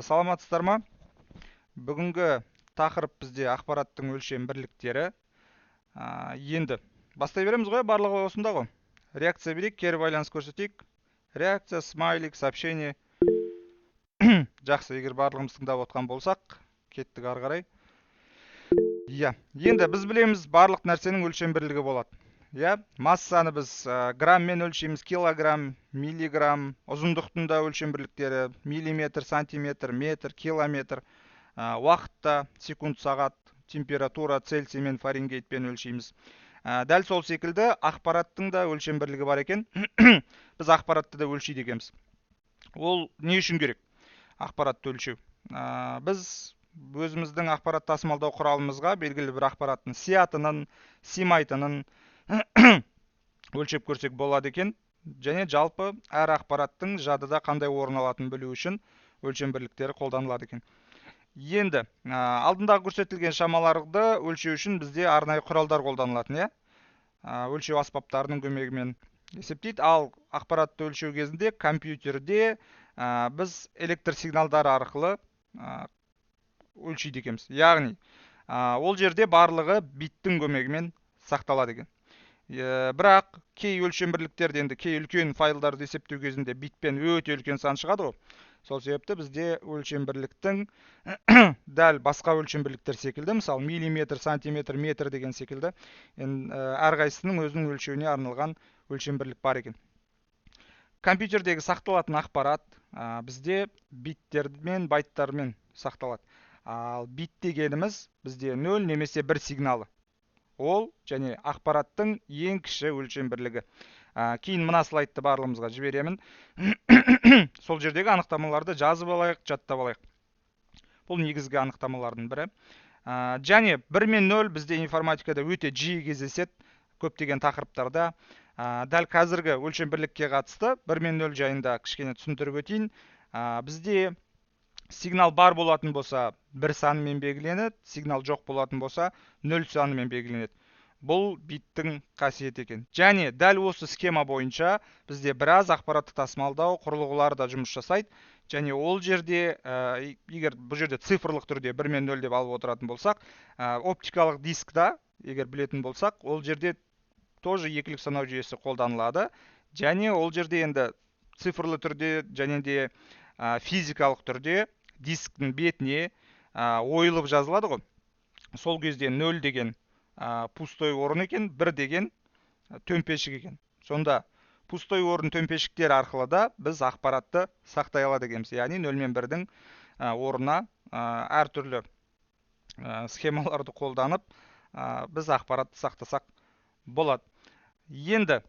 Саламатсыздар ма? Бүгінгі тақырып бізде ақпараттың өлшем бірліктері. Енді бастай береміз ғой, барлығы осында ғой. Реакция берейік, кері байланыс көрсетейік. Реакция, смайлик, сообщение. Жақсы, егер барлығымыз тыңдап отқан болсақ, кеттік ары қарай. Енді біз білеміз, барлық нәрсенің өлшем бірлігі болады. Массаны біз граммен өлшейміз, килограмм, миллиграмм, ұзындықтың да өлшем бірліктері миллиметр, сантиметр, метр, километр, уақытта секунд, сағат, температура, цельсий мен фаренгейтпен өлшейміз. Дәл сол секілді ақпараттың да өлшем бірлігі бар екен. Біз ақпаратты да өлшейді екенбіз. Ол не үшін керек? Ақпаратты өлшеу. Біз өзіміздің ақпарат тасымалдау құралымызға белгілі бір ақпараттың сиятынын, симайтынын өлшеп көрсек болады екен. Және жалпы әр ақпараттың жадыда қандай орын алатынын білу үшін өлшем бірліктері қолданылады екен. Енді алдындағы көрсетілген шамаларды өлшеу үшін бізде арнайы құралдар қолданылатын, өлшеу аспаптарының көмегімен есептейді. Ал ақпаратты өлшеу кезінде компьютерде біз электр сигналдары арқылы өлшейді екенбіз. Яғни ол жерде барлығы биттің көмегімен сақталады екен. Бірақ кей өлшем бірліктерде, енді кей үлкен файлдарды есептеу кезінде битпен өте үлкен сан шығады ғой. Сол себепті бізде өлшем бірліктің дәл басқа өлшем бірліктер секілді, мысалы миллиметр, сантиметр, метр деген секілді, әрқайсысының өзінің өлшеуіне арналған өлшем бірлік бар екен. Компьютердегі сақталатын ақпарат бізде биттермен, байттармен сақталады. Ал бит дегеніміз бізде 0 немесе 1 сигналы. Ол және ақпараттың ең кіші өлшем бірлігі. Кейін мына слайдты барлығымызға жіберемін. Сол жердегі анықтамаларды жазып алайық, жаттап алайық. Бұл негізгі анықтамалардың бірі. Және 1 мен 0 бізде информатикада өте жиі кездеседі, көптеген тақырыптарда. Дәл қазіргі өлшем бірлікке қатысты 1 мен 0 жайында кішкене түсіндіріп өтейін. Бізде сигнал бар болатын болса 1 санымен белгіленеді, сигнал жоқ болатын болса 0 санымен белгіленеді. Бұл биттің қасиеті екен. Және дәл осы схема бойынша бізде біраз ақпаратты тасымалдау құрылғылары да жұмыс жасайды. Және ол жерде, егер бұл жерде цифрлық түрде 1 мен 0 деп алып отыратын болсақ, оптикалық дискта, егер білетін болсақ, ол жерде тоже екілік санау жүйесі қолданылады. Және ол жерде енді цифрлы түрде және де физикалық түрде дисктің бетіне ойылып жазылады ғой. Сол кезде 0 деген пустой орын екен, 1 деген төмпешік екен. Сонда пустой орын төмпешіктер арқылы да біз ақпаратты сақтай алады екенбіз. Яғни 0 мен 1-дің орнына әртүрлі схемаларды қолданып біз ақпаратты сақтасақ болады. Енді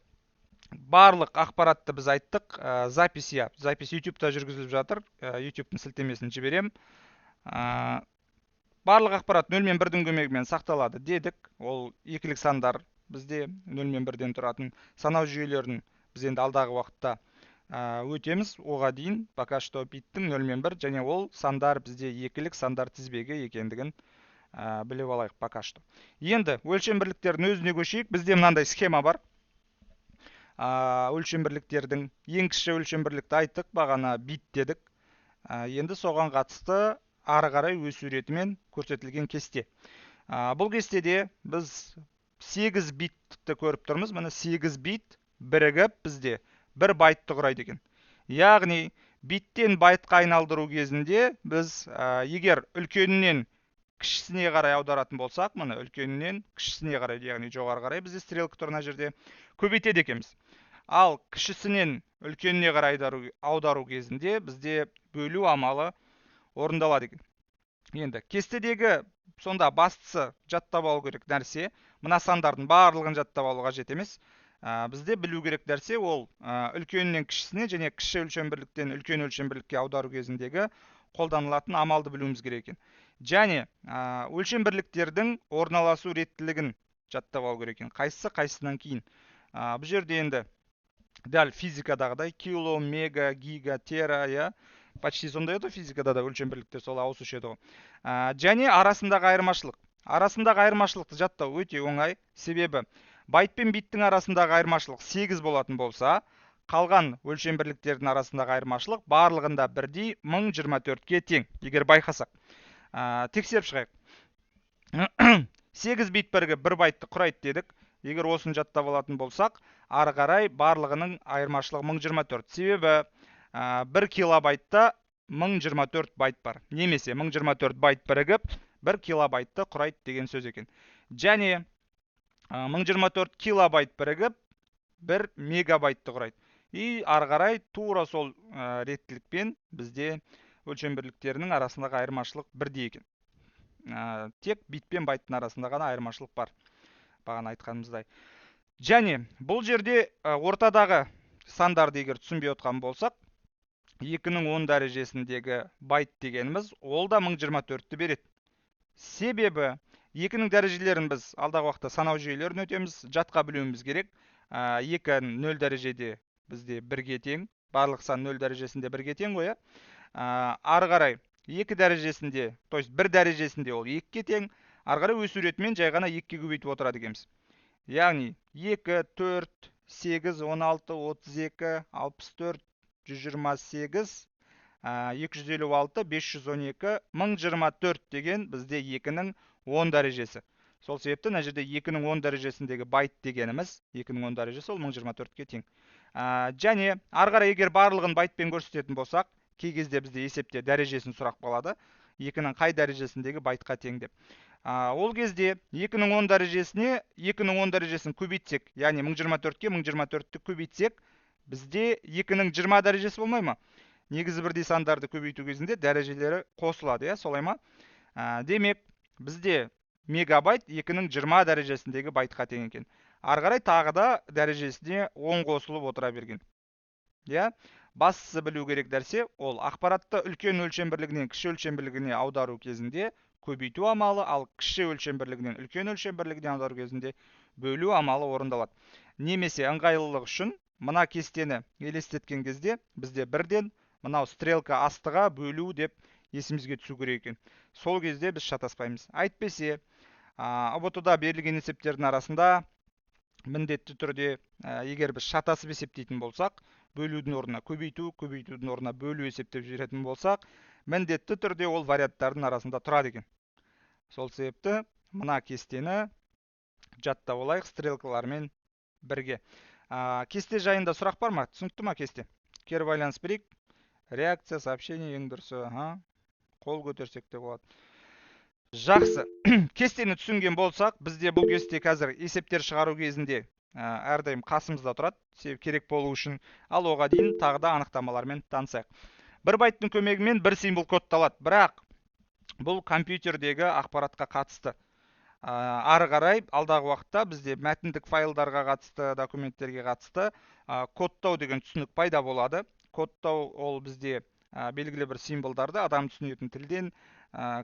барлық ақпаратты біз айттық. Запись YouTube-та жүргізіліп жатыр. YouTube-тың сілтемесін жіберем. Барлық ақпарат 0 мен 1-дің көмегімен сақталады дедік. Ол екілік сандар бізде 0 мен 1-ден тұратын санау жүйелерін біз енді алдағы уақытта өтеміз. Оға дейін пока что биттің 0 мен 1 және ол сандар бізде екілік сандар тізбегі екендігін біліп алайық пока что. Енді өлшем бірліктердің өзіне көшейік. Бізде мынандай схема бар. Өлшем бірліктердің ең кіші өлшем бірлікті айттық, бағана бит дедік. Енді соған қатысты ары қарай өсу ретімен көрсетілген кесте. Бұл кестеде біз 8 битті көріп тұрмыз. Міне 8 бит бірігіп бізде 1 байтты құрайды екен. Яғни биттен байтқа айналдыру кезінде біз егер үлкенінен кішісіне қарай аударатын болсақ, міне үлкенінен кішісіне қарай, яғни жоғары қарай бізде стрелка тұр мына жерде көбейтеді екенбіз. Ал кішісінен үлкеніне қарай аудару кезінде бізде бөлу амалы орындалады екен. Енді кестедегі сонда бастысы жаттап алу керек нәрсе, мына сандардың барлығын жаттап алу қажет емес. Бізде білу керек нәрсе ол үлкенінен кішісіне және кіші өлшем бірліктен үлкен өлшем бірлікке аудару кезіндегі қолданылатын амалды білуіміз керек екен. Және өлшем бірліктердің орналасу реттілігін жаттап алу керек екен. Қайсысынан кейін. Бұл жерде енді дәл физикадағыдай кило, мега, гига, тера, почти сондай еді физикада да өлшем бірліктер сол ауысушы еді ғой. Және арасындағы айырмашылық. Арасындағы айырмашылықты жаттау өте оңай. Себебі байт пен биттің арасындағы айырмашылық 8 болатын болса, қалған өлшем бірліктердің арасындағы айырмашылық барлығында бірдей 1024-ке тең. Егер байқасақ, тексеріп шығайық. 8 бит бірігі 1 байтты құрайды дедік. Егер осын жаттап алатын болсақ, ары қарай барлығының айырмашылығы 1024. Себебі 1 килобайтта 1024 байт бар. Немесе 1024 байт бірігіп 1 килобайтты құрайды деген сөз екен. Және 1024 килобайт бірігіп 1 мегабайтты құрайды. И ары қарай тура сол реттілікпен бізде өлшем бірліктерінің арасындағы айырмашылық бірдей екен. Тек бит пен байттың арасында ғана айырмашылық бар. Бағана айтқанымыздай. Және бұл жерде ортадағы сандарды егер түсінбей отқан болсақ, 2-ның 10 дәрежесіндегі байт дегеніміз ол да 1024-ті береді. Себебі 2-ның дәрежелерін біз алдағы уақытта санау жүйелерін өтеміз, жатқа білуіміз керек. 2 0 дәрежеде бізде 1-ге тең, барлық сан 0 дәрежесінде 1-ге тең ғой. Ары қарай 2 дәрежесінде, то есть 1 дәрежесінде ол 2-ге тең, ары қарай өсу ретімен жай ғана 2-ге көбейтіп отырады екенбіз. Яғни 2, 4, 8, 16, 32, 64, 128, 256, 512, 1024 деген бізде 2-ның 10 дәрежесі. Сол себепті мына жерде 2-ның 10 дәрежесіндегі байт дегеніміз, 2-ның 10 дәрежесі ол 1024-ке тең. Және ары қарай егер барлығын байтпен көрсететін болсақ, кей кезде бізде есепте дәрежесін сұрақ қалады. 2-ның қай дәрежесіндегі байтқа тең деп. Ол кезде 2-ның 10 дәрежесіне 2-ның 10 дәрежесін көбейтсек, яғни 1024-ке 1024-ті көбейтсек, бізде 2-ның 20 дәрежесі болмай ма? Негізі бірдей сандарды көбейту кезінде дәрежелері қосылады, солай ма? Демек, бізде мегабайт 2-ның 20 дәрежесіндегі байтқа тең екен. Ары қарай тағы да дәрежесіне 10 қосылып отыра берген. Бастысы білу керек нәрсе, ол ақпаратты үлкен өлшем бірлігінен кіші өлшем бірлігіне аудару кезінде көбейту амалы, ал кіші өлшем бірлігінен үлкен өлшем бірлігіне аудару кезінде бөлу амалы орындалады. Немесе ыңғайлылық үшін мына кестені елестеткен кезде бізде бірден мынау стрелка астыға бөлу деп есімізге түсу керек екен. Сол кезде біз шатаспаймыз. Әйтпесе, ұбт-да берілген есептердің арасында міндетті түрде егер біз шатасып есептейтін болсақ, бөлудің орнына көбейту, көбейтудің орнына бөлу есептеп жіберетін болсақ, міндетті түрде ол варианттардың арасында тұрады екен. Сол себепті мына кестені жаттап алайық стрелкалармен бірге. Кесте жайында сұрақ бар ма? Түсінікті ма кесте? Кері байланыс берейік. Реакция, сообщение ең дұрысы. Қол көтерсек те болады. Жақсы. Кестені түсінген болсақ, бізде бұл кесте қазір есептер шығару кезінде әрдайым қасымызда тұрады, себебі керек болу үшін. Ал оға дейін тағы да анықтамалармен танысайық. 1 байттың көмегімен 1 символ кодталады, бірақ бұл компьютердегі ақпаратқа қатысты. Ары қарай алдағы уақытта бізде мәтіндік файлдарға қатысты, документтерге қатысты кодтау деген түсінік пайда болады. Кодтау ол бізде белгілі бір символдарды адам түсінетін тілден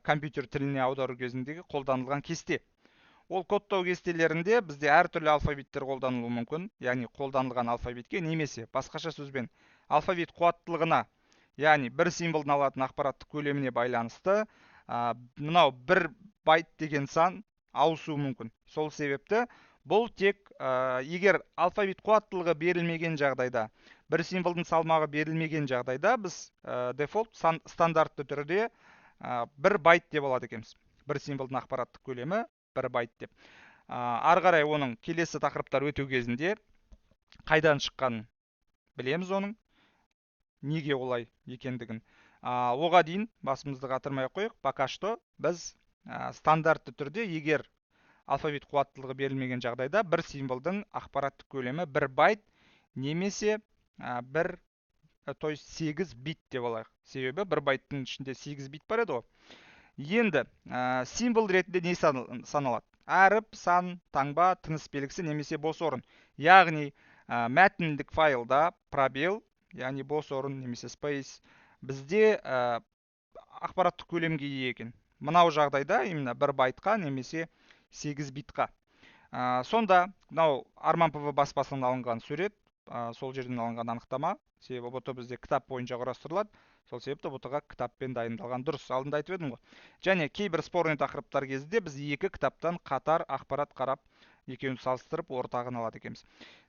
компьютер тіліне аудару кезіндегі қолданылған кесте. Ол кодтау кестелерінде бізде әртүрлі алфавиттер қолданылуы мүмкін, яғни қолданылған алфавитке немесе басқаша сөзбен алфавит қуаттылығына, яғни бір символдың алатын ақпараттық көлеміне байланысты мынау 1 байт деген сан ауысуы мүмкін. Сол себепті бұл тек егер алфавит қуаттылығы берілмеген жағдайда, бір символдың салмағы берілмеген жағдайда біз дефолт стандартты түрде 1 байт деп алады екенбіз. Бір символдың ақпараттық көлемі 1 байт деп. Ары қарай оның келесі тақырыптар өту кезінде қайдан шыққанын білеміз оның, неге олай екендігін. Оға дейін басымызды қатырмай қойық. Пока что біз стандартты түрде егер алфавит қуаттылығы берілмеген жағдайда бір символдың ақпараттық көлемі 1 байт немесе 8 бит деп алайық. Себебі 1 байттың ішінде 8 бит бар еді ғой. Енді символ ретінде не саналады? Әріп, сан, таңба, тыныс белгісі немесе бос орын. Яғни мәтіндік файлда пробел, яғни бос орын немесе space бізде ақпараттық көлемге ие екен. Мынау жағдайда именно 1 байтқа немесе 8 битқа. Сонда мынау Арман ПВ баспасынан алынған сурет, сол жерден алынған анықтама, себебі ұбт бізде кітап бойынша құрастырылады. Сол себепті ұбт-ға кітаппен дайындалған дұрыс. Алдында айтып едім ғой. Және кейбір спорный тақырыптар кезінде біз 2 кітаптан қатар ақпарат қарап екеуін салыстырып ортағын алады екенбіз.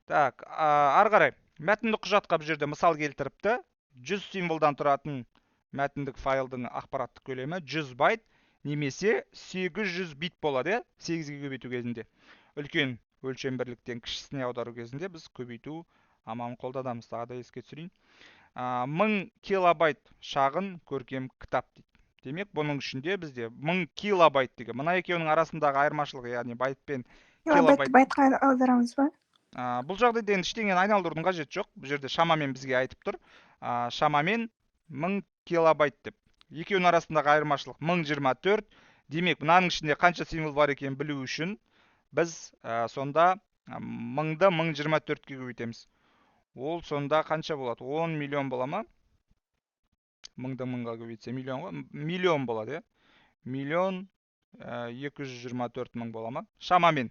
Так, ары қарай мәтіндік құжатқа бұл жерде мысал келтіріпті. 100 символдан тұратын мәтіндік файлдың ақпараттық көлемі 100 байт немесе 800 бит болады. 8-ге көбейту кезінде үлкен өлшем бірліктен кішісіне аудару кезінде біз көбейту амалын қолданамыз. Тағы да еске түсірейін. 1000 килобайт шағын көркем кітап дейді. Демек, бұның ішінде бізде 1000 килобайт деген. Мына екеуінің арасындағы айырмашылық, яғни байт пен килобайт. Байтқа аударамыз ба? Бұл жағдайда енді ештеңені айналдырудың қажеті жоқ. Бұл жерде шамамен бізге айтып тұр. Шамамен 1000 килобайт деп. Екеуінің арасындағы айырмашылық 1024. Демек, мынаның ішінде қанша символ бар екенін білу үшін біз сонда 1000-ды 1024-ке көбейтеміз. Ол сонда қанша болады? 10 миллион бола ма? 1000-ды 1000-ға көбейтсе миллион ғой? Миллион болады, миллион 224 мың бола ма? Шамамен.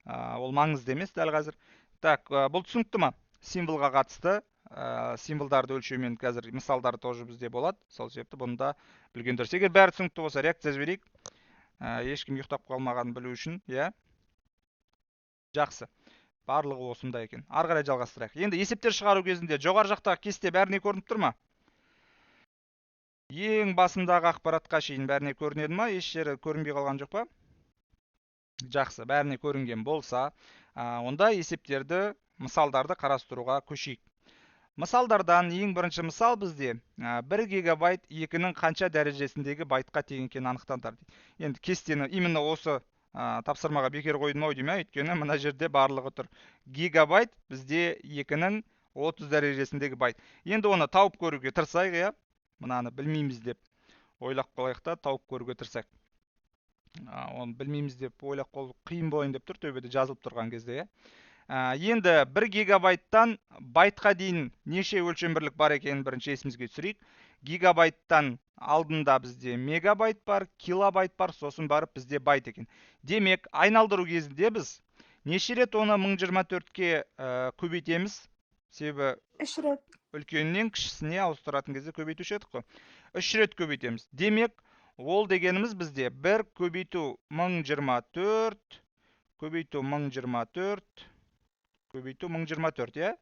Ол маңызды емес дәл қазір. Так, бұл түсінікті ма? Символға қатысты символдарды өлшеумен қазір мысалдар тоже бізде болады. Сол себепті бұны да білген дұрыс. Егер бәрі түсінікті болса, реакция жіберейік. Ешкім ұйықтап қалмағанын білу үшін, иә? Жақсы. Барлығы осында екен. Ары қарай жалғастырайық. Енді есептер шығару кезінде жоғары жақтағы кесте бәріне көрініп тұр ма? Ең басындағы ақпаратқа шейін бәріне көрінеді ма? Еш жері көрінбей қалған жоқ па? Жақсы, бәріне көрінген болса, онда есептерді, мысалдарды қарастыруға көшейік. Мысалдардан ең бірінші мысал бізде 1 гигабайт 2-нің қанша дәрежесіндегі байтқа тең екенін анықтаңдар. Енді кестені именно осы тапсырмаға бекер қойдым ау деймін, өйткені мына жерде барлығы тұр. Гигабайт бізде 2-нің 30 дәрежесіндегі байт. Енді оны тауып көруге тырысайық, иә? Мынаны білмейміз деп ойлап қалайық та, тауып көруге тырысайық. Оны білмейміз деп ойлап қол қиын болайын деп тұр, төбеде жазылып тұрған кезде, иә? Енді 1 гигабайттан байтқа дейін неше өлшем бірлік бар екенін бірінші есімізге түсірейік. Гигабайттан алдында бізде мегабайт бар, килобайт бар, сосын барып бізде байт екен. Демек, айналдыру кезінде біз неше рет оны 1024-ке көбейтеміз? Себебі 3 рет. Үлкеннен кішісіне ауыстыратын кезде көбейтуші едік қой. 3 рет көбейтеміз. Демек, ол дегеніміз бізде 1 көбейту 1024, көбейту 1024, көбейту 1024, иә?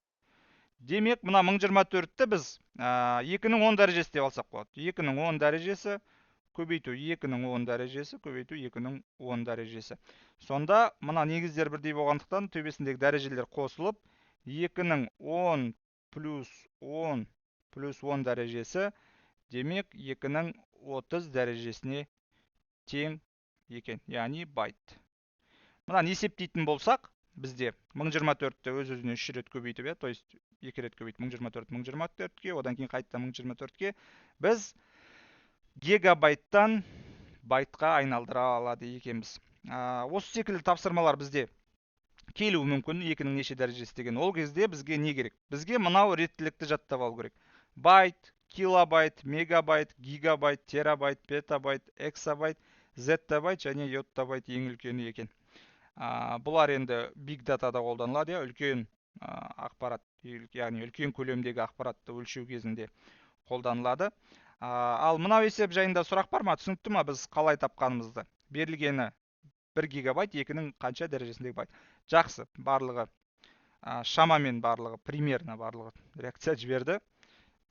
Демек, мына 1024-ті біз 2-нің 10 дәрежесі деп алсақ болады. 2-нің 10 дәрежесі, көбейту 2-нің 10 дәрежесі, көбейту 2-нің 10 дәрежесі. Сонда, мына негіздер бірдей болғандықтан төбесіндегі дәрежелер қосылып, 2-нің 10 плюс 10 плюс 10 дәрежесі, демек 2-нің 30 дәрежесіне тең екен, яғни байт. Мынаны есептейтін болсақ, бізде 1024-ті өз-өзіне 3 рет көбейтіп, то есть 2 рет көбейтіп 1024-ке, одан кейін қайтадан 1024-ке біз гигабайттан байтқа айналдыра алады екенбіз. Осы секілді тапсырмалар бізде келуі мүмкін, 2-нің неше дәрежесі деген. Ол кезде бізге не керек? Бізге мынау реттілікті жаттап алу керек. Байт, килобайт, мегабайт, гигабайт, терабайт, петабайт, эксабайт, зеттабайт және йоттабайт ең үлкені екен. Бұлар енді big data'да қолданылады, үлкен ақпарат, яғни үлкен көлемдегі ақпаратты өлшеу кезінде қолданылады. Ал мынау есеп жайында сұрақ бар ма? Түсінікті ма біз қалай тапқанымызды? Берілгені 1 гигабайт 2-нің қанша дәрежесіндегі байт. Жақсы, барлығы шамамен барлығы, примерно барлығы реакция жіберді.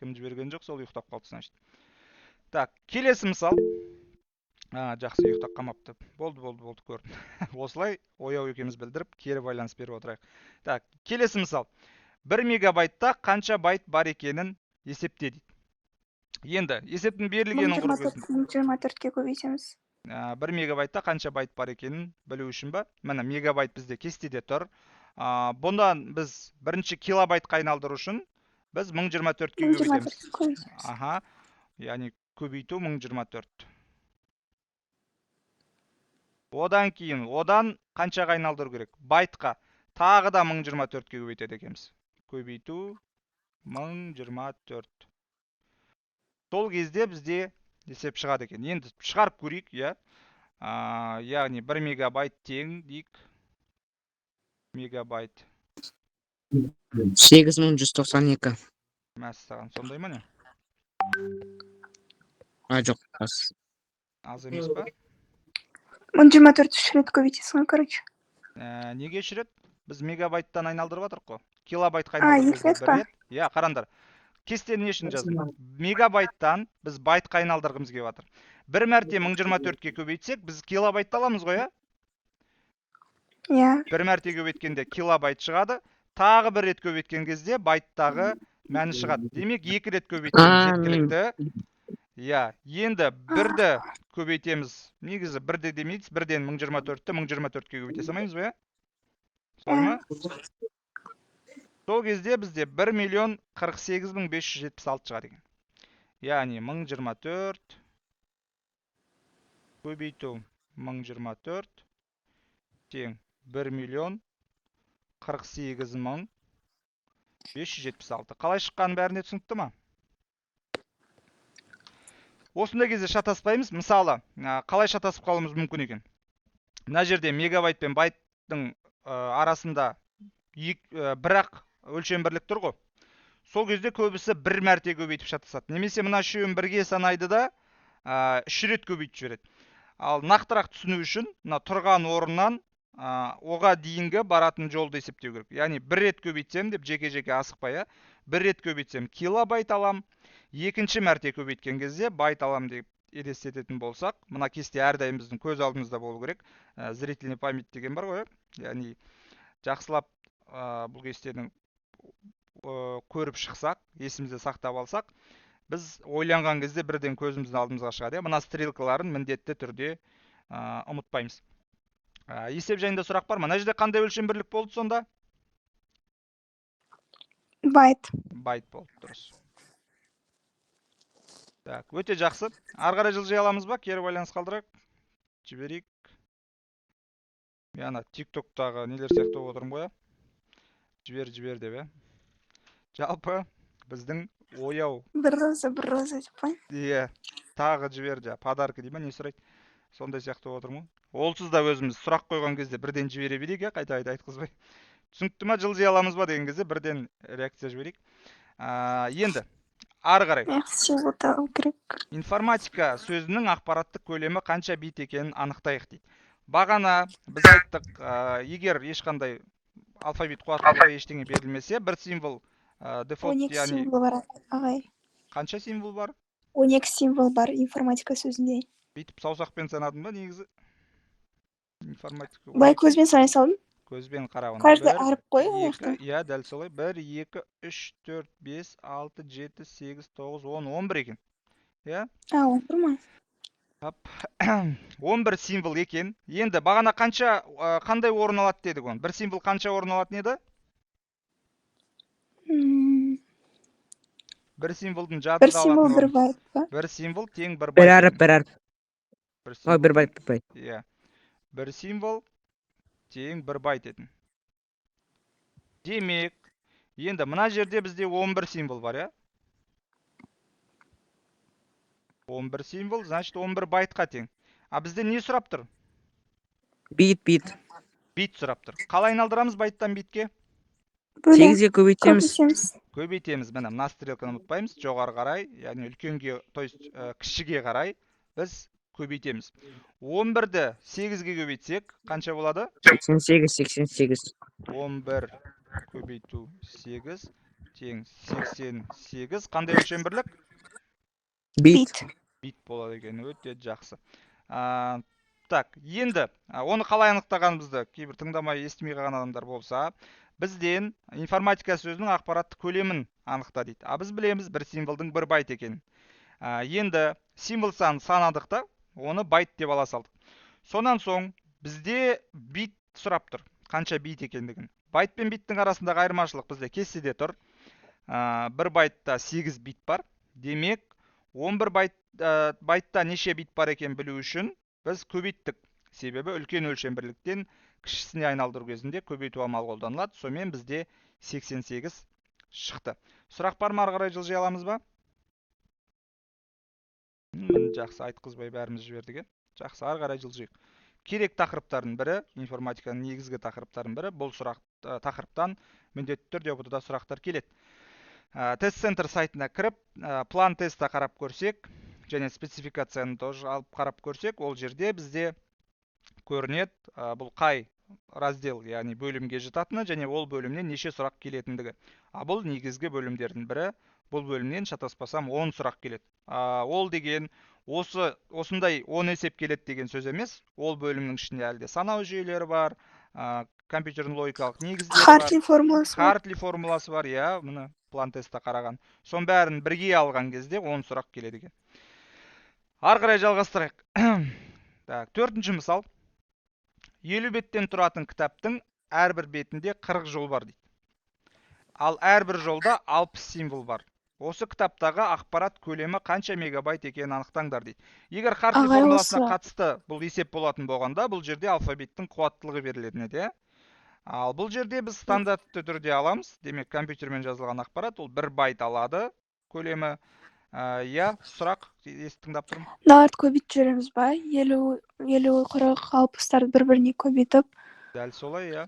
Кім жіберген жоқ, сол ұйықтап қалды, значит. Так, келесі мысал. Жақсы, ұйықтап қалмапты. Болды, көрдім. Осылай ояу екеніміз білдіріп, кері байланыс беріп отырайық. Так, келесі мысал. 1 мегабайтта қанша байт бар екенін есепте дейді. Енді, есептің берілгенін құру кезінде 1024-ке көбейтеміз. 1 мегабайтта қанша байт бар екенін білу үшін ба? Міне, мегабайт бізде кестеде тұр. Бұндан біз бірінші килобайтқа айналдыру үшін біз 1024-ке көбейтеміз. Аха, яғни көбейту 1024. Одан кейін, одан қаншаға айналдыру керек? Байтқа. Тағы да 1024-ке көбейтеді екенбіз. Көбейту 1024. Сол кезде бізде есеп шығады екен. Енді шығарып көрейік, иә. Яғни 1 мегабайт тең дейік. Мегабайт. 8192. Мәссаған, сондай ма не? Жоқ, аз емес па? 1024 3 рет көбейтесің, короче. Не кешіреді? Біз мегабайттан айналдырып жатырық қой. Килобайтқа А, айналдыру екі кезде рет бір па? рет. Иә, қараңдар. Кестені не үшін жаздым? Мегабайттан біз байтқа айналдырғымыз келіп жатыр. Бір мәрте 1024-ке көбейтсек, біз килобайтты аламыз ғой, иә? Иә. Бір мәрте көбейткенде килобайт шығады. Тағы бір рет көбейткен кезде байттағы мәні шығады. Демек, екі рет көбейтсек жеткілікті. Иә, енді бірді көбейтеміз. Негізі бірді демейді, бірден 1024-ті 1024-ке көбейте салмаймыз ба, иә? Солай ма? Сол кезде бізде 1.048.576 шығады екен. Яғни 1024 көбейту 1024 тең 1.048.576. Қалай шыққанын бәріне түсінікті ма? Осындай кезде шатаспаймыз. Мысалы, қалай шатасып қалуымыз мүмкін екен? Мына жерде мегабайт пен байттың арасында бірақ өлшем бірлік тұр ғой. Сол кезде көбісі бір мәрте көбейтіп шатасады. Немесе мына үшеуін бірге санайды да 3 рет көбейтіп жібереді. Ал нақтырақ түсіну үшін мына тұрған орыннан оға дейінгі баратын жолды есептеу керек. Яғни бір рет көбейтсем деп жеке-жеке асықпай, бір рет көбейтсем килобайт алам, екінші мәрте көбейткен кезде байт алам деп елестететін болсақ, мына кесте әрдайым біздің көз алдымызда болу керек. Зрительный память деген бар ғой, яғни жақсылап бұл кестенің көріп шықсақ, есімізде сақтап алсақ, біз ойланған кезде бірден көзіміздің алдымызға шығады. Мына стрелкаларын міндетті түрде ұмытпаймыз. Есеп жайында сұрақ бар ма? Мына жерде қандай өлшем бірлік болды сонда? Байт. Байт болды, дұрыс. Так, өте жақсы. Ары қарай жылжи аламыз ба? Кері байланыс қалдырайық. Жіберейік. Мен TikTok-тағы нелер сияқты отырмын ғой. Жібер деп, жалпы біздің ояу. Бір роза деп па? Иә, тағы жібер, подарка дей ма, не сұрайды? Сондай сияқты отырмын. Олсыз да өзіміз сұрақ қойған кезде бірден жібере берейік, қайта айтқызбай. Түсінікті ма, жылжи аламыз ба деген кезде бірден реакция жіберейік. Енді ары қарай. Информатика сөзінің ақпараттық көлемі қанша бит екенін анықтайық дейді. Бағана біз айттық, егер ешқандай алфавит қуаттылығы ештеңе берілмесе, бір символ дефолт, 12 символ бар, ағай. Қанша символ бар? 12 символ бар информатика сөзінде. Бүйтіп саусақпен санадым ба негізі? Информатика. Былай көзбен санай салдым. Көзбен қарауын. Каждый әріп қой аяқты. Иә, дәл солай. 1, 2, 3, 4, 5, 6, 7, 8, 9, 10, 11 екен. Иә? 11 ма? 11 символ екен. Енді бағана қандай орын алады дедік оны? Бір символ қанша орын алатын еді? Бір символдың жадында алатын. Бір символ бір байт па? Бір символ тең бір байт. Бір әріп. Ой, бір байт. Иә. Бір символ тең бір байт етін. Демек, енді мына жерде бізде 11 символ бар, иә? 11 символ, значит 11 байтқа тең. А бізде не сұрап тұр? Бит. Бит сұрап тұр. Қалай айналдырамыз байттан битке? 8-ге көбейтеміз. Көбейтеміз. Мына мына стрелканы ұмытпаймыз. Жоғары қарай, яғни үлкенге, то есть кішіге қарай біз көбейтеміз. 11-ді 8-ге көбейтсек, қанша болады? 88. 11 көбейту 8 тең 88. Қандай өлшем бірлік? Бит. Бит болады екен, өте жақсы. Так, енді оны қалай анықтағанымызды кейбір тыңдамай естімей қалған адамдар болса, бізден информатика сөзінің ақпараттық көлемін анықта дейді. Біз білеміз бір символдың бір байт екенін. Енді символ санадық та, оны байт деп ала салдық. Сонан соң бізде бит сұрап тұр, қанша бит екендігін. Байт пен биттің арасындағы айырмашылық бізде кестеде тұр. Бір байтта 8 бит бар. Демек, 11 байтта неше бит бар екен білу үшін біз көбейттік. Себебі үлкен өлшем бірліктен кішісіне айналдыру кезінде көбейту амалы қолданылады. Сонымен бізде 88 шықты. Сұрақ бар ма, ары қарай жылжи аламыз ба? Жақсы, айтқызбай бәріміз жібердік. Жақсы, ары қарай жылжиық. Керек тақырыптардың бірі, информатиканың негізгі тақырыптардың бірі, бұл тақырыптан міндетті түрде ұбт-да сұрақтар келеді. Тест-центр сайтына кіріп, план тестті қарап көрсек, және спецификацияны тоже алып қарап көрсек, ол жерде бізде көрінеді, бұл қай раздел, яғни бөлімге жататыны және ол бөлімнен неше сұрақ келетіндігі. Бұл негізгі бөлімдердің бірі. Бұл бөлімнен шатаспасам 10 сұрақ келеді. Ол деген осындай 10 есеп келеді деген сөз емес. Ол бөлімнің ішінде әлде санау жүйелері бар, компьютердің логикалық негіздері бар. Хартли формуласы бар. Хартли формуласы бар, иә, мұны план тестта қараған. Сон бәрін бірге алған кезде 10 сұрақ келеді екен. Ары қарай жалғастырайық. Так, 4-ші мысал. 50 беттен тұратын кітаптың әрбір бетінде 40 жол бар дейді. Ал әрбір жолда 60 символ бар. Осы кітаптағы ақпарат көлемі қанша мегабайт екенін анықтаңдар дейді. Егер Хартли формуласына қатысты бұл есеп болатын болғанда, бұл жерде алфавиттің қуаттылығы берілетін еді. Ал бұл жерде біз стандартты түрде аламыз. Демек, компьютермен жазылған ақпарат ол 1 байт алады көлемі. Сұрақ тыңдап тұрмын. Даларды көбейтіп жүреміз ба? 50, 40, 60-тарды бір-біріне көбейтіп. Дәл солай, иә.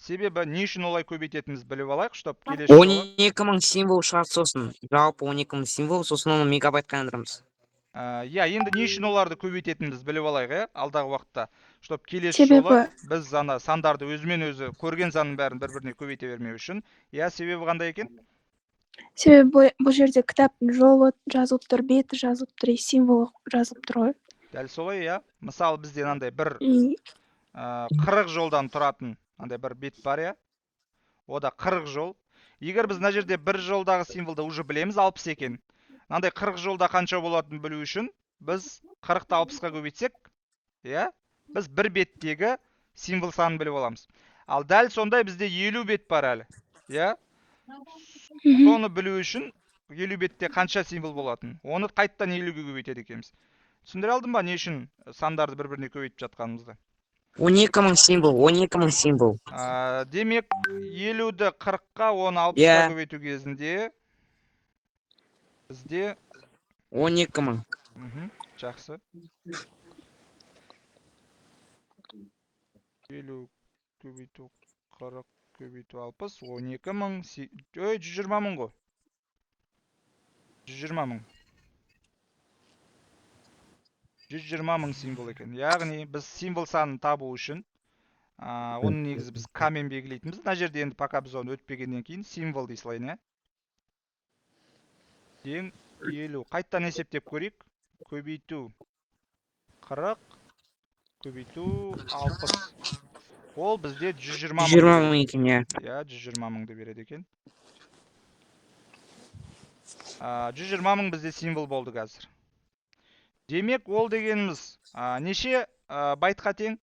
Себебі не үшін олай көбейтетінімізді біліп алайық, чтоб келесі жолы. 12.000 символ шығады сосын. Жалпы 12.000 символ, сосын оны мегабайтқа айналдырамыз. Енді не үшін оларды көбейтетінімізді біліп алайық, алдағы уақытта. Чтоб келесі жолы біз сандарды өзімен өзі көрген санның бәрін бір-біріне көбейте бермеу үшін. Себебі қандай екен? Себебі бұл жерде кітаптың жолы жазылып тұр, беті жазылып тұр, символы жазылып тұр ғой. Дәл солай, мысалы бізде андай бір 40 жолдан тұратын андай бір бет бар, ода 40 жол. Егер біз мына жерде бір жолдағы символды уже білеміз 60 екен. Андай 40 жолда қанша болатынын білу үшін біз 40-ты 60-қа көбейтсек, біз бір беттегі символ санын біліп аламыз. Ал дәл сондай бізде 50 бет бар әлі. Соны білу үшін 50 бетте қанша символ болатын? Оны қайттан 50-ге көбейтеді екенбіз. Түсіндіре алдым ба, не үшін сандарды бір-біріне көбейтіп жатқанымызды? 12.000 символ, 12.000 символ. Демек, 50-ді 40-қа, оны 60-қа көбейту кезінде бізде 12.000. Жақсы. 50 көбейту 40 көбейту 60, 12.000, 120.000 ғой. 120.000. 120.000 символ екен. Яғни біз символ санын табу үшін, оның негізі біз камен белгілейтінбіз. Мына жерде енді пока біз оны өтпегеннен кейін символ дей салайын, тең 50. Қайттан есептеп көрейік. Көбейту 40, көбейту 60. Ол бізде 120.000 екен, 120.000-ды береді екен. 120.000 бізде символ болды қазір. Демек, ол дегеніміз неше байтқа тең?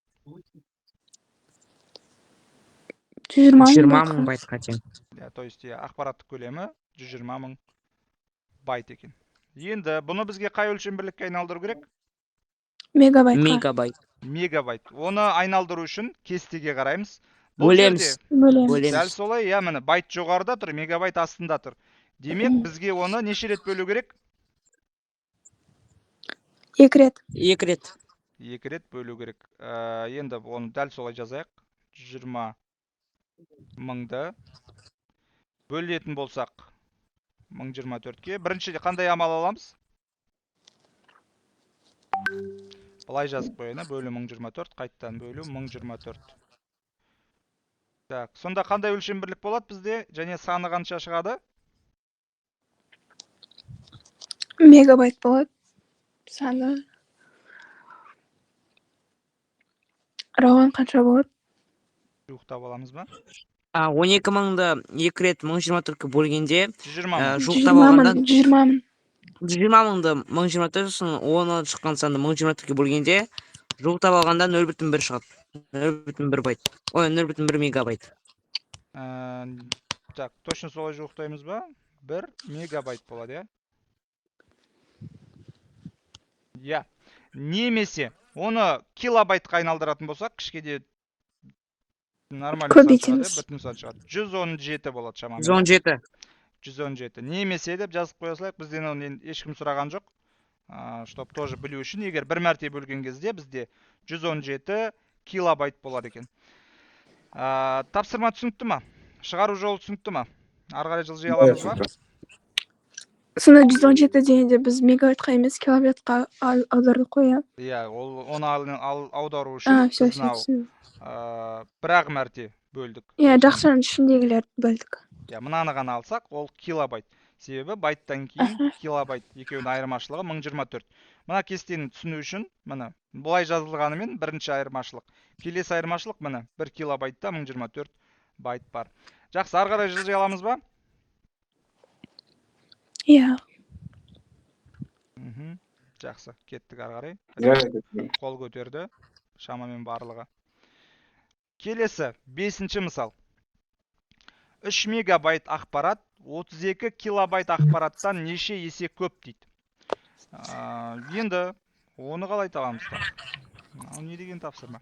120.000 байтқа тең. То есть, ақпараттық көлемі 120.000 байт екен. Енді бұны бізге қай өлшем бірлікке айналдыру керек? Мегабайтқа. Мегабайт. Оны айналдыру үшін кестеге қараймыз. Бөлеміз. Дәл солай, міне байт жоғарыда тұр, мегабайт астында тұр. Демек, бізге оны неше рет бөлу керек? 2 рет. 2 рет. 2 рет бөлу керек. Енді оны дәл солай жазайық. 120.000-ды бөлетін болсақ 1024-ке. Біріншіде қандай амал аламыз? Былай жазып қойына, бөлу 1024, қайттан бөлу 1024. Так, сонда қандай өлшем бірлік болады бізде? Және саны қанша шығады? Мегабайт болады. Саны. Рауан қанша болады? Жуықтап аламыз ба? 12.000-ды 2 рет 1024-ке бөлгенде 120.000. жуықтап алғанда 120.000. 120.000-ды 1024, сосын 10 шыққан санды 1024-ке бөлгенде жуықтап алғанда 0.1 шығады. 0.1 байт. Ой, 0.1 мегабайт. Так, точно солай жуықтаймыз ба? 1 мегабайт болады, Немесе, оны килобайтқа айналдыратын болсақ, кішкеде нормальный сан шығады, бүтін сан шығады. 117 болады шамамен. 117. Немесе деп жазып қоя салайық, бізден оны ешкім сұраған жоқ. Чтоб тоже білу үшін, егер бір мәрте бөлген кезде бізде 117 килобайт болады екен. Тапсырма түсінікті ма? Шығару жолы түсінікті ма? Ары қарай жылжи аламыз ба? Сонда 117 дегенде біз мегабайтқа емес килобайтқа аудардық қой, иә? Иә, оны аудару үшін Все, біз все мынау түсіндім. бір-ақ мәрте бөлдік. Иә, өлшемді. жақшаның ішіндегілерді бөлдік. Иә, мынаны ғана алсақ, ол килобайт. Себебі байттан кейін Аха. килобайт екеуінің айырмашылығы 1024. Мына кестені түсіну үшін, міне, бұлай жазылғанымен бірінші айырмашылық. Келесі айырмашылық міне, 1 килобайтта 1024 байт бар. Жақсы, ары қарай жылжи аламыз ба? Иә. Жақсы, кеттік ары қарай. Иә. Қол көтерді, шамамен барлығы. Келесі, 5-ші мысал. 3 мегабайт ақпарат 32 килобайт ақпараттан неше есе көп дейді. Енді оны қалай табамыз? Мынау не деген тапсырма?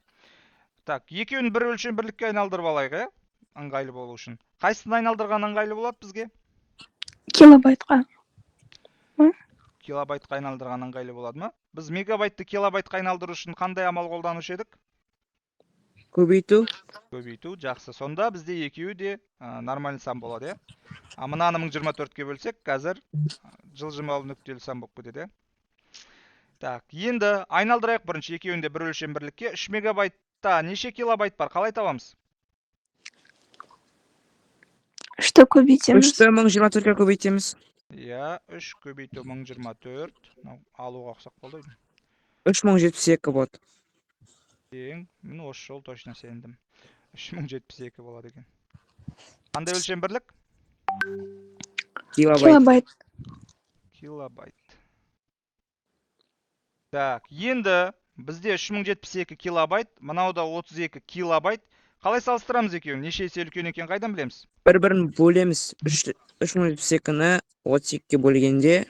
Так, екеуін бір өлшем бірлікке айналдырып алайық, иә? Ыңғайлы болу үшін. Қайсысын айналдырған ыңғайлы болады бізге? Килобайтқа. Килобайтқа айналдырған ыңғайлы болады ма? Біз мегабайтты килобайтқа айналдыру үшін қандай амал қолданушы едік? көбейту. Көбейту, жақсы. Сонда бізде екеуі де нормальный сан болады, иә? Мынаны 1024-ке бөлсек, қазір жылжымалы нүктелі сан болып кетеді, иә? Так, енді айналдырайық бірінші екеуінде бір өлшем бірлікке. 3 мегабайтта неше килобайт бар? Қалай табамыз? 3-ті көбейтеміз. 3-ті 1024-ке көбейтеміз. Иә, 3 көбейту 1024. Алуға ұқсақ болды. 3072 болады. Мен осы жол точно сендім. 3072 болады екен. Қандай өлшем бірлік? Килобайт. Килобайт. Так, енді бізде 3072 килобайт, мынауда 32 килобайт. Қалай салыстырамыз екеуін? Неше есе үлкен екен қайдан білеміз? Бір-бірін бөлеміз. 3072-ні 32-ке бөлгенде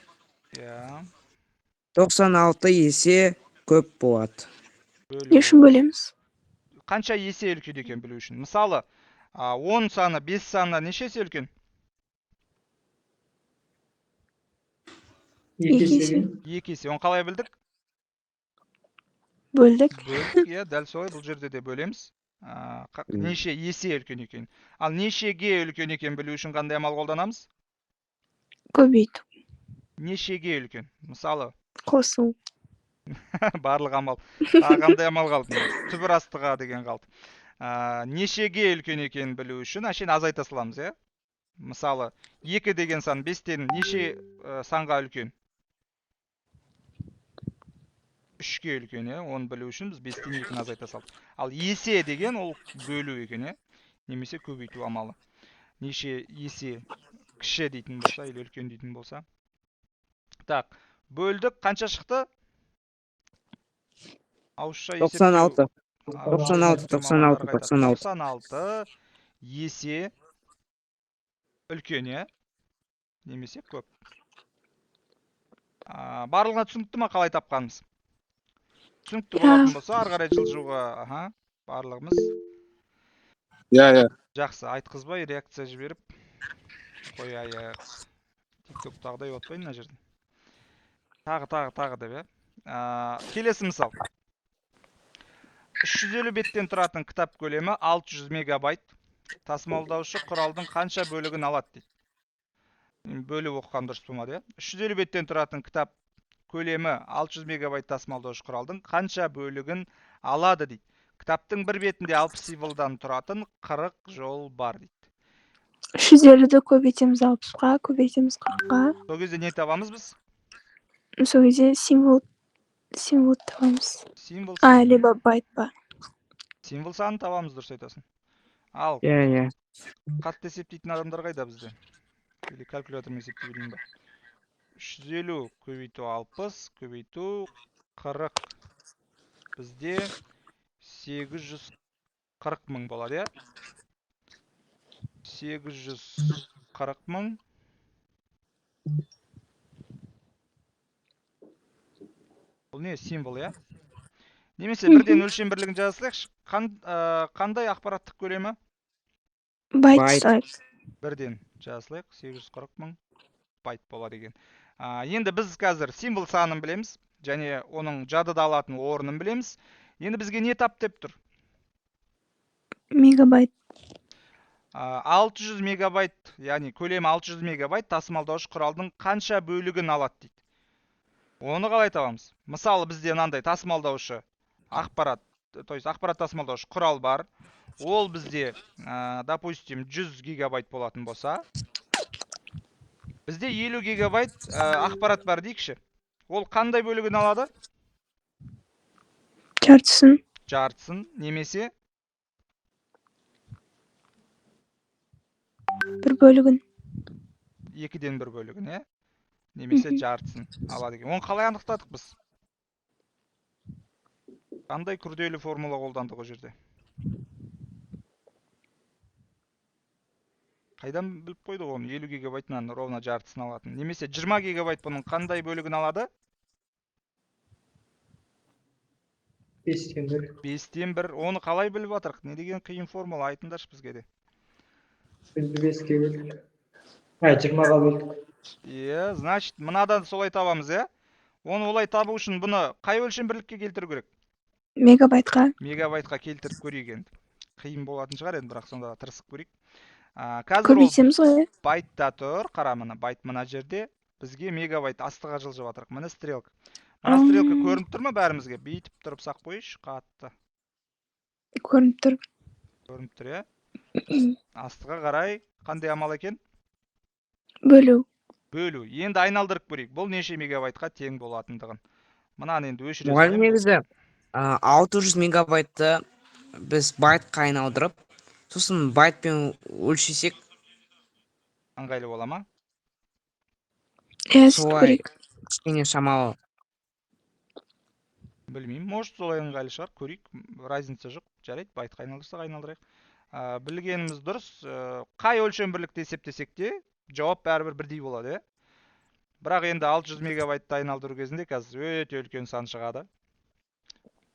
96 есе көп болады. Не үшін бөлеміз? Қанша есе үлкен екен білу үшін? Мысалы, 10 саны 5 санына неше есе үлкен? 2 есе. 2 есе. Оны қалай білдік? Бөлдік. Бөлдік, иә, дәл солай бұл жерде де бөлеміз. Неше есе үлкен екен. Ал нешеге үлкен екен білу үшін қандай амал қолданамыз? Көбейту. Нешеге үлкен? Мысалы, Қосу. барлық амал. Қандай амал қалды? Түбір астыға деген қалды. Нешеге үлкен екен білу үшін әшейін азайта саламыз, иә? Мысалы, 2 деген сан 5-тен неше санға үлкен? 3-ке үлкен, иә? Оны білу үшін біз 5-тен 2-ні азайта салдық. Ал есе деген ол бөлу екен, иә? Немесе көбейту амалы. Неше есе кіші дейтін болса, или үлкен дейтін болса. Так, бөлдік, қанша шықты? Ауызша есептеу. 96 есе үлкен, иә? Немесе көп. Барлығына түсінікті ма қалай тапқанымыз? Түсінікті болатын болса, ары қарай жылжуға, барлығымыз. Иә. Жақсы, айтқызбай реакция жіберіп қояйық. TikTok-тағыдай отпайын мына жерден. Тағы деп, иә? Келесі мысал. 350 беттен тұратын кітап көлемі 600 мегабайт. Тасымалдаушы құралдың қанша бөлігін алады дейді. Бөліп оқыған дұрыс болмады, иә? 350 беттен тұратын кітап көлемі 600 мегабайт тасымалдаушы құралдың қанша бөлігін алады дейді. Кітаптың бір бетінде 60 символдан тұратын 40 жол бар дейді. 350-ді көбейтеміз 60-қа, көбейтеміз 40-қа. Сол кезде не табамыз біз? Сол кезде символ табамыз. Либо байт ба. Символ санын табамыз, дұрыс айтасың. Ал, Иә. қатты есептейтін адамдар қайда бізде? Или калькулятормен есептей білейін ба? 350 көбейту 60, көбейту 40. Бізде 840 мың болады, иә? 840 мың. Бұл не? Символ, иә? Немесе бірден өлшем бірлігін жазасылайықшы. Қандай ақпараттық көлемі? Байт. Бірден жазасылайық. 840 мың байт болады екен. Енді біз қазір символ санын білеміз. Және оның жадыда алатын орнын білеміз. Енді бізге не тап деп тұр? Мегабайт. 600 мегабайт, яғни көлемі 600 мегабайт тасымалдауыш құралдың қанша бөлігін алады дейді. Оны қалай табамыз? Мысалы, бізде мынандай тасымалдаушы ақпарат, то есть ақпарат тасымалдаушы құрал бар. Ол бізде, допустим, 100 гигабайт болатын болса, бізде 50 гигабайт ақпарат бар дейікші. Ол қандай бөлігін алады? Жартысын. Жартысын, немесе Бір бөлігін. 2-ден 1 бөлігін, немесе жартысын алады екен. Оны қалай анықтадық біз? Қандай күрделі формула қолдандық ол жерде? Қайдан біліп қойдық оны? 50 гигабайтынан ровно жартысын алатын. Немесе 20 гигабайт бұның қандай бөлігін алады? 5-тен 1. 5-тен 1. Оны қалай біліп атырық? Не деген қиын формула айтындаршы бізге де. Бізді 5-ке бөлдік. 20-ға бөлдік. Значит, мынадан солай табамыз, Оны олай табу үшін бұны қай өлшем бірлікке келтіру керек? Мегабайтқа. Мегабайтқа келтіріп көрейік енді. Қиын болатын шығар енді, бірақ сонда тырысып көрейік. Қазір ол Көбейтеміз ғой. байтта тұр, қара мына байт мына жерде. Бізге мегабайт астыға жылжып атырық. Мына стрелка. Мына стрелка көрініп тұр ма бәрімізге? Бейтіп тұрып сақ қойыш, қатты. Көрініп тұр. Көрініп тұр, Астыға қарай қандай амал екен? Бөлу. Бөлу. Енді айналдырып көрейік. Бұл неше мегабайтқа тең болатындығын. Мынаны енді өшіресің. Мұғалім негізі 600 мегабайтты біз байтқа айналдырып, сосын байтпен өлшесек, Ыңғайлы бола ма? Сөйтіп солай көрейік. кішкене шамалы. Білмеймін. Может, солай ыңғайлы шығар. Көрейік. Разница жоқ. Жарайды, байтқа айналдырсақ айналдырайық. Білгеніміз дұрыс. Қай өлшем бірлікті есептесек те, жауап бәрібір бірдей болады, Бірақ енді 600 мегабайтты айналдыру кезінде қазір өте үлкен сан шығады.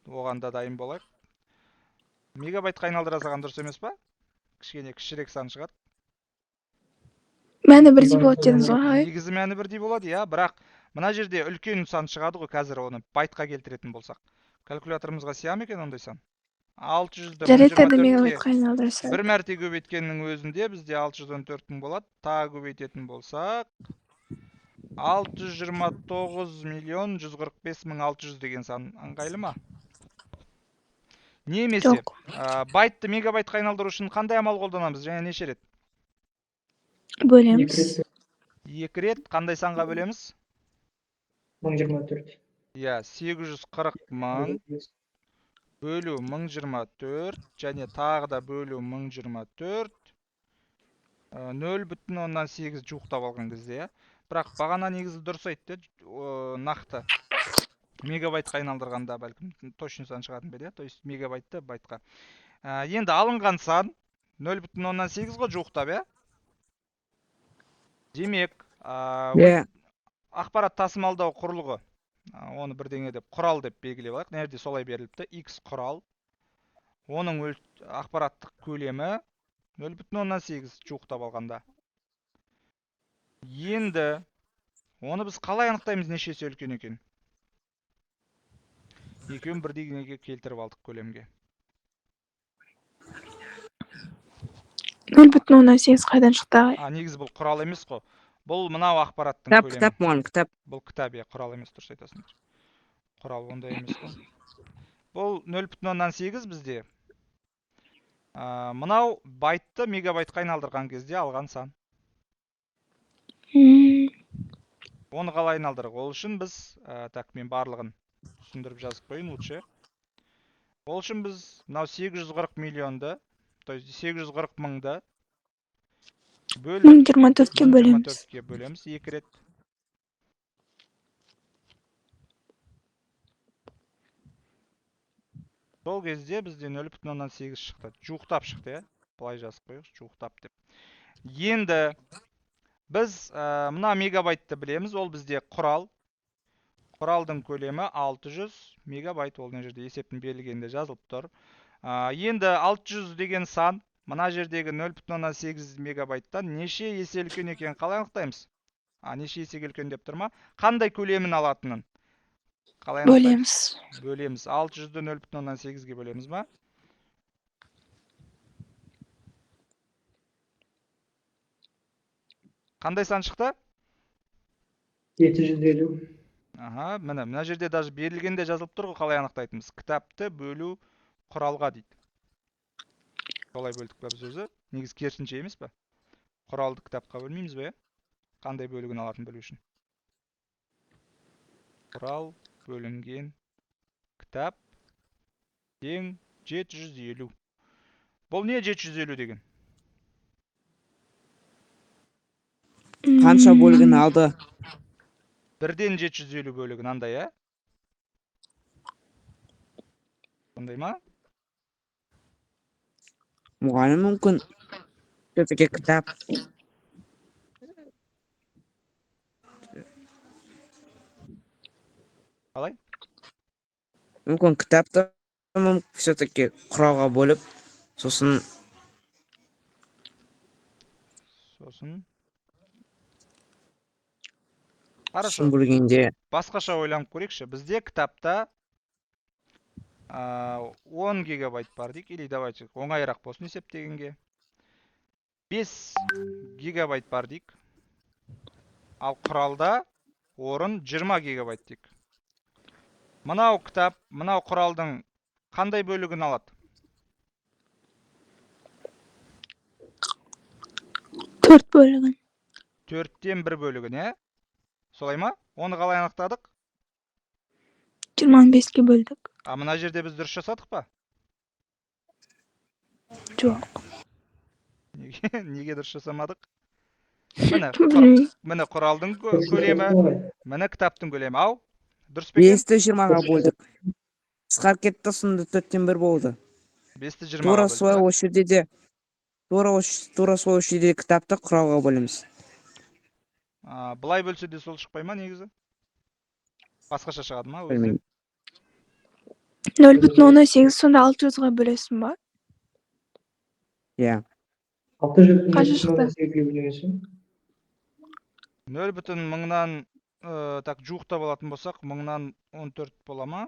Оған да дайын болайық. Мегабайтқа айналдыра салған дұрыс емес па? Кішкене кішірек сан шығады. Мәні бірдей болады дедіңіз ғой. Негізі мәні бірдей болады, бірақ мына жерде үлкен сан шығады ғой, қазір оны байтқа келтіретін болсақ. Калькуляторымызға сия ма екен ондай сан? 600-ді Жарайды, мегабайтқа айналдырса. бір мәрте көбейткеннің өзінде бізде 614 мың болады. Тағы көбейтетін болсақ, 629.145.600 деген сан ыңғайлы ма? Немесе, Жоқ. байтты мегабайтқа айналдыру үшін қандай амал қолданамыз? Және неше рет? Бөлеміз. 2 рет қандай санға бөлеміз? 1024. 840 мың бөлу 1024 және тағы да бөлу 1024 0,8 жуықтап алған кезде, Бірақ бағана негізі дұрыс айтты, нақты. Мегабайтқа айналдырғанда бәлкім точно сан шығатын беді, то есть мегабайтты байтқа. Енді алынған сан 0,8-ға жуықтап, Демек, ақпарат тасымалдау құрылғы, оны бірдеңе деп құрал деп белгілеп алайық. Нәрде солай беріліпті? X құрал. Оның ақпараттық көлемі 0,8 жуықтап алғанда. Енді оны біз қалай анықтаймыз нешесі үлкен екен? Екеуін бірдеңеге келтіріп алдық көлемге. 0,8 қайдан шықты ағай? Негіз бұл құрал емес қой. Бұл мынау ақпараттың көлемі. Кітап мұғалім, кітап. Бұл кітап, құрал емес, дұрыс айтасыңдар. Құрал ондай емес қой. Бұл 0,8 бізде. Мынау байтты мегабайтқа айналдырған кезде алған сан. Оны қалай айналдырық? Ол үшін біз, мен барлығын түсіндіріп жазып қойын лучше. Ол үшін біз мынау 840 миллионды, то есть 840 мыңды бөліп 1024-ке бөлеміз. 1024-ке бөлеміз 2 рет. Сол кезде бізде 0,8 шықты. Жуықтап шықты, Бұлай жазып қойық, жуықтап деп. Енді біз мына мегабайтты білеміз, ол бізде құрал. Құралдың көлемі 600 мегабайт, ол не жерде есептің берілгенде жазылып тұр. Енді 600 деген сан, мына жердегі 0,8 мегабайттан неше есе үлкен екен қалай анықтаймыз? Неше есеге үлкен деп тұр ма? Қандай көлемін алатынын? Бөлеміз. Бөлеміз. 600-ді 0,8-ге бөлеміз ма? Қандай сан шықты? 750. Аха, мына жерде даже берілгенде жазылып тұр ғой, қалай анықтайтынбыз. Кітапты бөлу құралға дейді. Солай бөлдік па біз өзі? Негіз керісінше емес па? Құралды кітапқа бөлмейміз бе? Қандай бөлігін алатын бөлу үшін? Құрал бөлінген кітап тең 750. Бұл не 750 деген? Қанша бөлігін алды? Бірден 750 бөлігін андай, ә? Сондай ма? Мұғалім мүмкін. Все-таки кітап. Қалай? Мүмкін кітапты все-таки құралға бөліп, сосын Хорошо. бөлгенде Басқаша ойланып көрейікші. Бізде кітапта 10 гигабайт бар дейік, или давайте оңайырақ болсын есептегенге. 5 гигабайт бар дейік. Ал құралда орын 20 гигабайт дейік. Мынау кітап, мынау құралдың қандай бөлігін алады? 4 бөлігін. 4-тен 1 бөлігін, ә? Солай ма? Оны қалай анықтадық? 25-ке бөлдік. А мына жерде біз дұрыс жасадық па? Жоқ. Неге дұрыс жасамадық? Міне Білмеймін. құралдың көлемі, міне кітаптың көлемі. Ау? Дұрыс па екен? 5-ті 20-ға бөлдік. Қысқарып кетті, сонда 4-тен 1 болды. 5-ті 20-ға Тура бөлдік. солай осы жерде де тура солай осы жерде кітапты құралға бөлеміз. Бұлай бөлсе де сол шықпай ма негізі? Басқаша шығады ма өзі? Білмеймін. 0,18 сонда 600-ға бөлесің ба? Иә. 6,8-ге бөлінесің. 0,1000-нан так жуықтап алатын болсақ, 1000-нан 14 бола ма?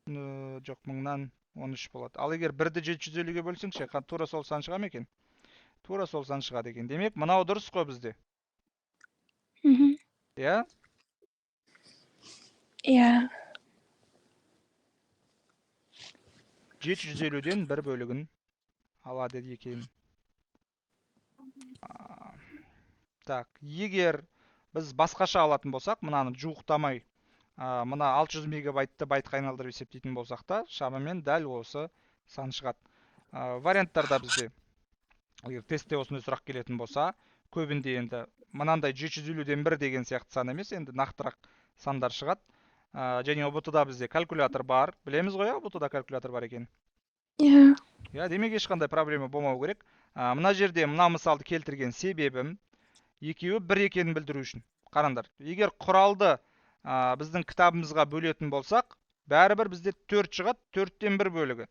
Жоқ, 1000-нан 13 болады. Ал егер 1-ді 750-ге бөлсеңші, тура сол сан шыға ма екен? Тура сол сан шығады екен. Демек, мынау дұрыс қой бізде. Иә? Иә. 750-ден 1 бөлігін алады екен. Так, егер біз басқаша алатын болсақ, мынаны жуықтамай, мына 600 мегабайтты байтқа айналдырып есептейтін болсақ та, шамамен дәл осы сан шығады. Варианттарда бізде, егер тестте осындай сұрақ келетін болса, көбінде енді мынандай 750-ден 1 деген сияқты сан емес, енді нақтырақ сандар шығады. Және ұбт-да бізде калькулятор бар. Білеміз ғой, ұбт-да калькулятор бар екен. Иә. Я, демек ешқандай проблема болмау керек. Мына жерде мына мысалды келтірген себебім екеуі бір екенін білдіру үшін. Қараңдар, егер құралды біздің кітабымызға бөлетін болсақ, бәрібір бізде 4 шығады, 4-тен 1 бөлігі.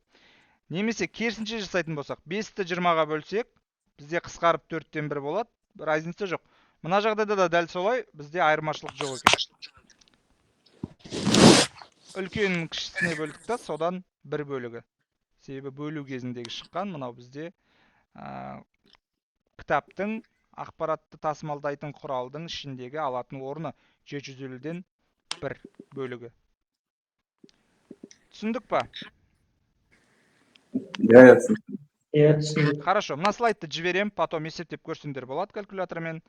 Немесе керісінше жасайтын болсақ, 5-ті 20-ға бөлсек, бізде қысқарып 4-тен 1 болады, разница жоқ. Мына жағдайда да дәл солай, бізде айырмашылық жоқ екен. Үлкен кішісіне бөлдік та, содан 1 бөлігі. Себебі бөлу кезіндегі шыққан, мынау бізде кітаптың ақпаратты тасымалдайтын құралдың ішіндегі алатын орны 750-ден 1 бөлігі. Түсіндік па? Иә, Иә, түсіндік. Хорошо, мына слайдты жіберем, потом есептеп көрсеңдер болады калькулятормен.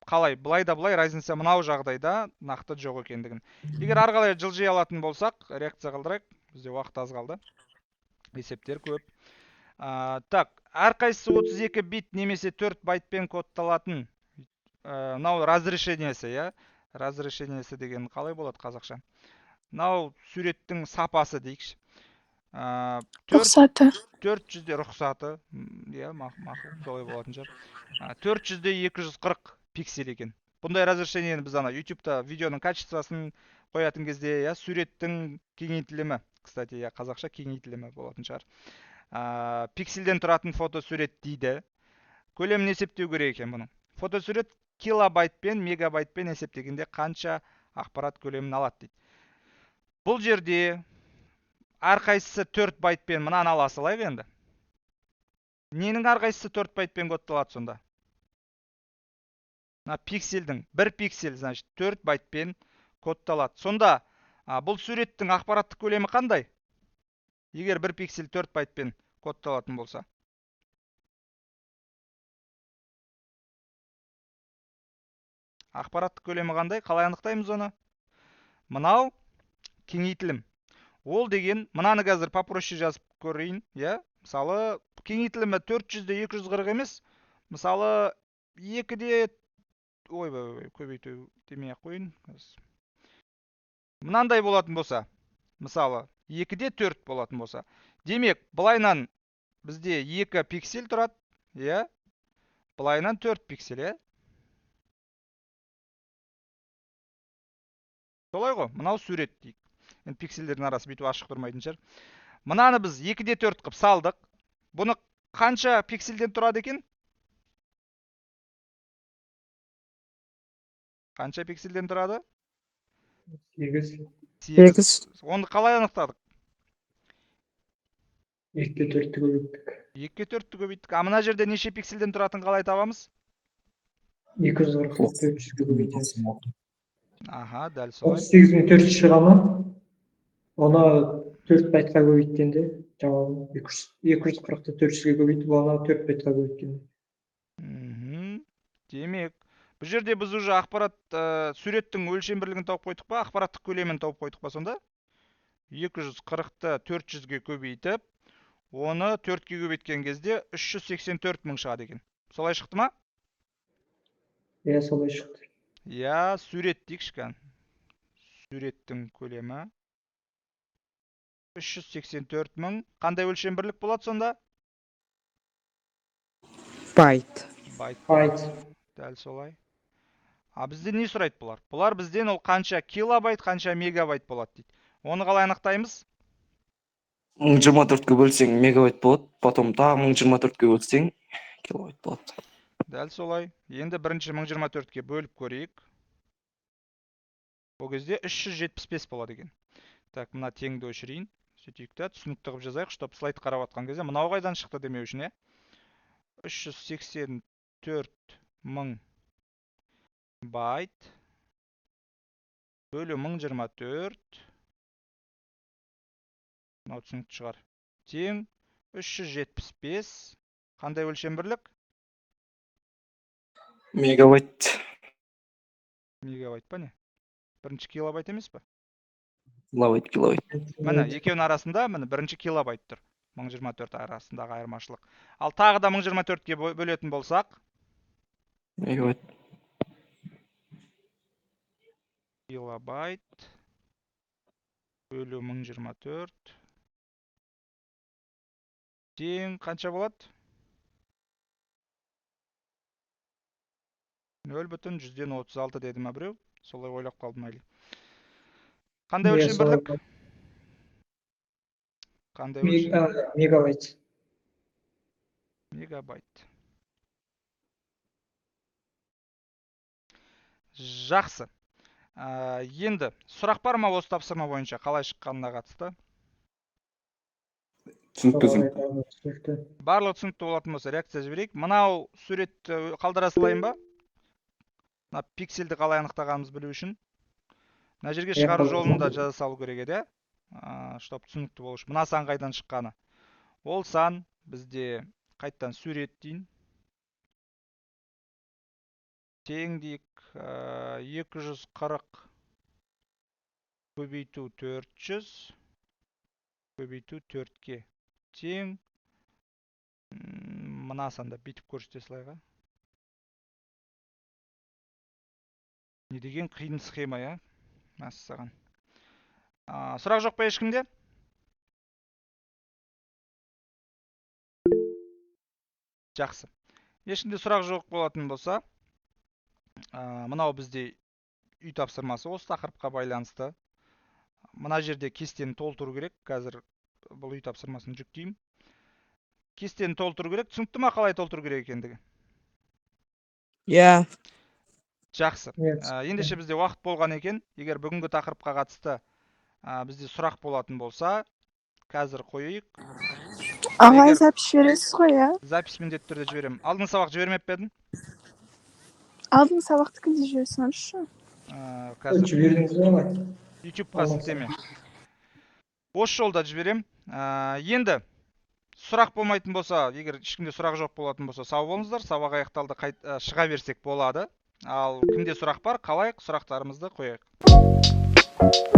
Қалай, былай да былай, разница мынау жағдайда нақты жоқ екендігін. Егер арғалай жылжи алатын болсақ, реакция қалдырайық. Бізде уақыт аз қалды. Есептер көп. Так, әрқайсысы 32 бит немесе 4 байтпен кодталатын. Мынау разрешениесі, иә? Разрешениесі деген қалай болады қазақша? Мынау суреттің сапасы дейікші. Рұқсаты. 400-де рұқсаты, иә, мақұл, солай болатын шығар. 400-де 240 пиксель екен. Бұндай разрешениені біз ана YouTube-та видеоның качествосын қоятын кезде, иә, суреттің кеңейтілімі, кстати, иә, қазақша кеңейтілімі болатын шығар. Пиксельден тұратын фотосурет дейді. Көлемін есептеу керек екен бұның. Фотосурет килобайтпен, мегабайтпен есептегенде қанша ақпарат көлемін алады дейді. Бұл жерде әрқайсысы 4 байтпен мынаны ала салайық енді. Ненің әрқайсысы 4 байтпен кодталады сонда? Пиксельдің 1 пиксель, значит, 4 байтпен кодталады. Сонда бұл суреттің ақпараттық көлемі қандай? Егер 1 пиксель 4 байтпен кодталатын болса. Ақпараттық көлемі қандай? Қалай анықтаймыз оны? Мынау кеңейтілім. Ол деген, мынаны қазір попроще жазып көрейін, иә? Мысалы, кеңейтілімі 400-де 240 емес. Мысалы, 2-де көбейту демей-ақ қойын. Мынандай болатын болса, мысалы, 2-де 4 болатын болса. Демек, былайнан бізде 2 пиксель тұрады, иә? Былайнан 4 пиксель, иә? Солай ғой, мынау сурет дейік. Енді пиксельдердің арасы бүйтіп ашық тұрмайтын шығар. Мынаны біз 2-де 4 қып салдық. Бұны қанша пиксельден тұрады екен? Қанша пиксельден тұрады? 8. 8. Оны қалай анықтадық? 2-ге 4-ті көбейттік. 2-ге 4-ті көбейттік. Мына жерде неше пиксельден тұратын қалай табамыз? 240-ті 400-ге көбейтеміз. Аха, дәл солай. 38.400 шыға ма? Оны 4 байтқа көбейткенде, жауабы 240-ті 400-ге көбейтіп, оны 4 байтқа көбейткенде. Демек, бұл жерде біз уже ақпарат суреттің өлшем бірлігін тауып қойдық па, ақпараттық көлемін тауып қойдық па сонда? 240-ті 400-ге көбейтіп, оны 4-ге көбейткен кезде 384 мың шығады екен. Солай шықты ма? Иә, солай шықты. Иә, сурет дейікші кән. Суреттің көлемі 384 мың. Қандай өлшем бірлік болады сонда? Байт. Байт. Дәл солай. Бізден не сұрайды бұлар? Бұлар бізден ол қанша килобайт, қанша мегабайт болады дейді. Оны қалай анықтаймыз? 1024-ке бөлсең мегабайт болады, потом тағы 1024-ке бөлсең килобайт болады. Дәл солай. Енді бірінші 1024-ке бөліп көрейік. Ол кезде 375 болады екен. Так, мына теңді өшірейін. Сөйтейік та, түсінікті қылып жазайық, чтоб слайд қарап атқан кезде. Мынау қайдан шықты демеу үшін, 384 мың байт бөлі 1024. Мынау түсінікті шығар. Тең 375. Қандай өлшем бірлік? Мегабайт. Мегабайт па не? Бірінші килобайт емес па? Килобайт. Міне, екеуінің арасында бірінші килобайт тұр. 1024 арасындағы айырмашылық. Ал тағы да 1024-ке бөлетін болсақ, Мегабайт. килобайт бөлі 1024 тең қанша болады? 0,136 деді ма біреу? Солай ойлап қалдым әлі. Қандай өлшем бірлік? Қандай өлшем? Мегабайт. Мегабайт. Жақсы. Енді сұрақ бар ма осы тапсырма бойынша қалай шыққанына қатысты? Түсінікті. Барлығы түсінікті болатын болса реакция жіберейік. Мынау суретті қалдыра салайын ба? Мына пиксельді қалай анықтағанымыз білу үшін. Мына жерге шығару жолын да жаза салу керек еді, чтоб түсінікті болу үшін. Мына сан қайдан шыққаны? Ол сан бізде қайттан сурет дейін. Тең дейік 240 көбейту 400 көбейту 4-ке тең. Мына санда бүйтіп көрсете салайға. Не деген қиын схема, мәссаған. Сұрақ жоқ па ешкімде? Жақсы. Ешкімде сұрақ жоқ болатын болса, мынау бізде үй тапсырмасы осы тақырыпқа байланысты. Мына жерде кестені толтыру керек. Қазір бұл үй тапсырмасын жүктеймін. Кестені толтыру керек. Түсінікті ма қалай толтыру керек екендігі? Иә. Жақсы. Ендеше бізде уақыт болған екен. Егер бүгінгі тақырыпқа қатысты бізде сұрақ болатын болса, қазір қойайық. Ағай Егер- запись жібересіз ғой, иә? Запись міндетті түрде жіберем. Алдын сабақ жібермеп пе едің? Алдын сабақтыкінде жіберсеңізші. Қазір Жібердіңіз бе ағай? YouTube-қа сілтеме. Осы жолда жіберем. Енді сұрақ болмайтын болса, егер ешкімде сұрақ жоқ болатын болса, сау болыңыздар. Сабақ аяқталды, шыға берсек болады. Ал кімде сұрақ бар, қалайық, сұрақтарымызды қояйық.